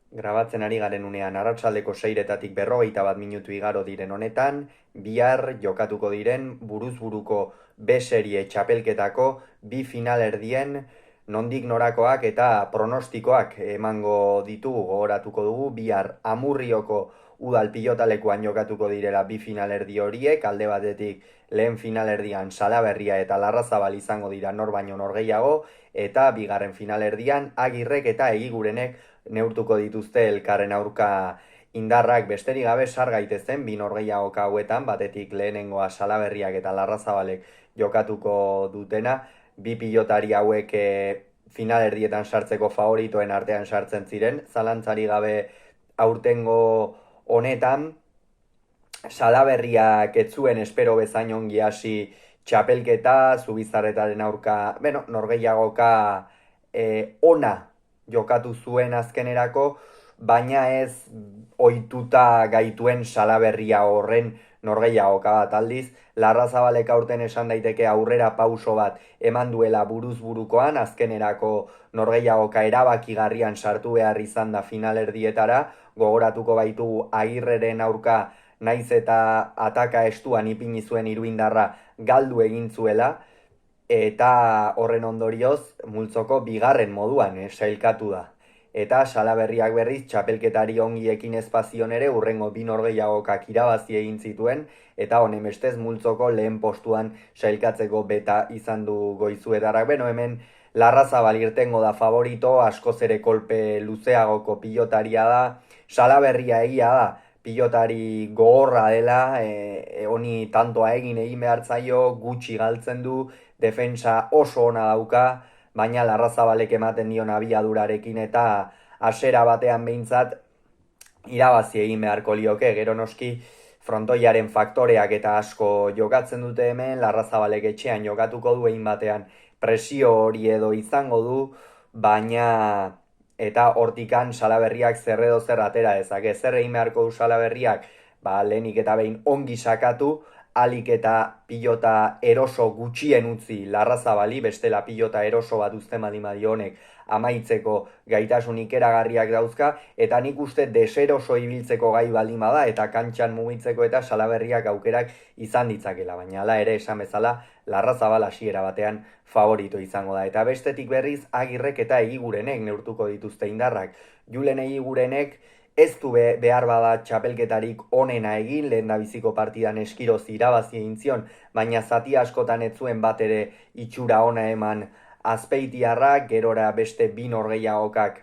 Grabatzen ari garen unean arratsaldeko 6:41 igaro diren honetan, bihar jokatuko diren buruz-buruko B-serie txapelketako bi finalerdien nondik norakoak eta pronostikoak emango ditugu gogoratuko dugu. Bihar Amurrioko udal pilotalekuan jokatuko direla bi finalerdi horiek, alde batetik lehen finalerdian Salaberria eta Larrazabal izango dira nor baino nor gehiago, eta bigarren finalerdian Agirrek eta Egigurenek neurtuko dituzte elkarren aurka indarrak. Besterik gabe sar gaitezen bi norgehiagoka hauetan, batetik lehenengoa Salaberriak eta Larrazabalek jokatuko dutena, bi pilotari hauek finalerdietan sartzeko favoritoen artean sartzen ziren, zalantzari gabe aurtengo honetan Salaberriak ez zuen espero bezain ongi hasi txapelketa, Zubizarretaren aurka, norgehiagoka ona jokatu zuen azkenerako, baina ez ohituta gaituen Salaberria horren norgehiagoka bat. Aldiz, Larrazabalek aurten esan daiteke aurrera pauso bat eman duela buruz-burukoan, azkenerako norgehiagoka erabakigarrian sartu behar izan da finalerdietara. Gogoratuko baitugu Agirreren aurka naiz eta ataka estuan ipini zuen iruindarra galdu egin zuela, eta horren ondorioz multzoko bigarren moduan sailkatu da. Eta Salaberriak berriz txapelketari ongi ekin espazion ere urrengo bi norgehiagokak irabazi egin zituen, eta honen bestez multzoko lehen postuan sailkatzeko beta izan du Goizuetarrak. Hemen Larrazabal irtengo da favorito, askoz ere kolpe luzeagoko pilotaria da. Salaberria egia da pilotari gogorra dela, honi tantoa egin behar zaio, gutxi galtzen du, defensa oso ona dauka, baina Larrazabalek ematen dion abiadurarekin eta hasiera batean behintzat irabazi egin beharko lioke. Gero noski frontoiaren faktoreak eta asko jokatzen dute hemen, Larrazabalek etxean jokatuko du egin batean presio hori edo izango du, baina eta hortikan Salaberriak zer edo zer atera dezake. Zer egin beharko du Salaberriak? Lehenik eta behin ongi sakatu, alik eta pilota eroso gutxien utzi Larrazabali, bestela pilota eroso bat uzten baldin badio honek amaitzeko gaitasun ikeragarriak dauzka, eta nik uste deseroso ibiltzeko gai baldin bada eta kantxan mugitzeko eta Salaberriak aukerak izan ditzakela, baina hala ere esan bezala Larrazabal hasiera batean favorito izango da. Eta bestetik berriz Agirrek eta Egigurenek neurtuko dituzte indarrak. Julen Egigurenek ez du behar bada txapelketarik onena egin, lehen da biziko partidan eskiroz irabazi egin zion, baina zati askotan ez zuen bat ere itxura ona eman Azpeitiarrak, gerora beste bi norgehiagokak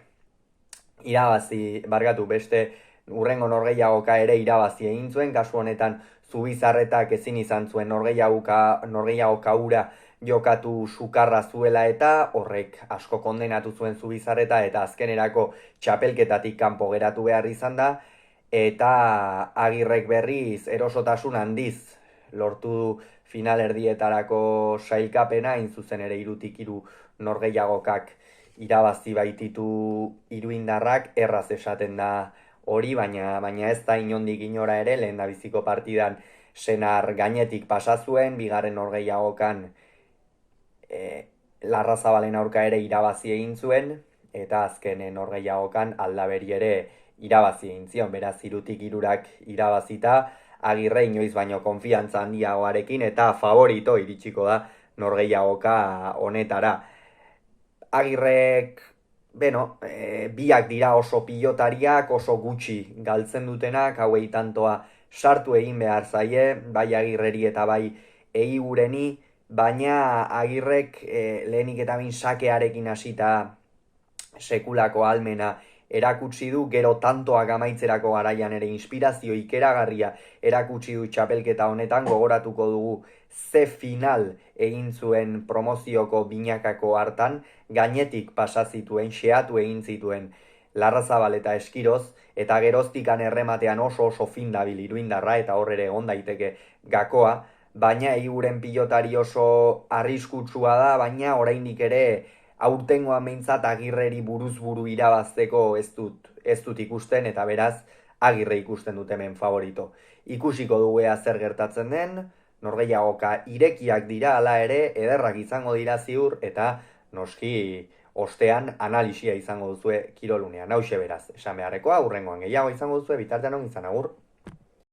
beste urrengo norgehiagoka ere irabazi egin zuen, kasu honetan Zubizarretak ezin izan zuen norgehiagoka ura jokatu sukarra zuela eta horrek asko kondenatu zuen Zubizarreta eta azkenerako txapelketatik kanpo geratu behar izan da, eta Agirrek berriz erosotasun handiz lortu du finalerdietarako sailkapena, hain zuzen ere 3-3 norgehiagokak irabazi baititu iruindarrak, erraz esaten da hori, baina ez da inondik inora ere, lehen da biziko partidan Senar gainetik pasa zuen, bigarren norgehiagokan Larrazabalen aurka ere irabazi egin zuen, eta azken norgehiagokan Aldaberi ere irabazi egin zion, beraz 3-3 irabazita, Agirre inoiz baino konfiantza handiagoarekin eta favorito iritsiko da norgehiagoka honetara. Agirrek, biak dira oso pilotariak, oso gutxi galtzen dutenak, hauei tantoa sartu egin behar zaie, bai Agirreri eta bai Egigureni, baina Agirrek lehenik eta bin sakearekin hasita sekulako almena erakutsi du, gero tantoak amaitzerako garaian ere inspirazio ikeragarria erakutsi du txapelketa honetan. Gogoratuko dugu ze final egin zuen promozioko binakako hartan, gainetik pasa zituen, xeatu egin zituen Larrazabal eta Eskiroz, eta geroztikan errematean oso fin dabil iruindarra, eta hor ere egon daiteke gakoa, baina Egiguren pilotari oso arriskutsua da, baina oraindik ere aurtengoan behintzat Agirreri buruz-buru irabazteko ez dut ikusten, eta beraz Agirre ikusten dut hemen favorito. Ikusiko dugu ea zer gertatzen den, norgehiagoka irekiak dira, hala ere ederrak izango dira ziur, eta noski ostean analisia izango duzue kirolunean. Hauxe beraz, esan beharrekoa, hurrengoan gehiago izango duzue, bitartean on izan, agur.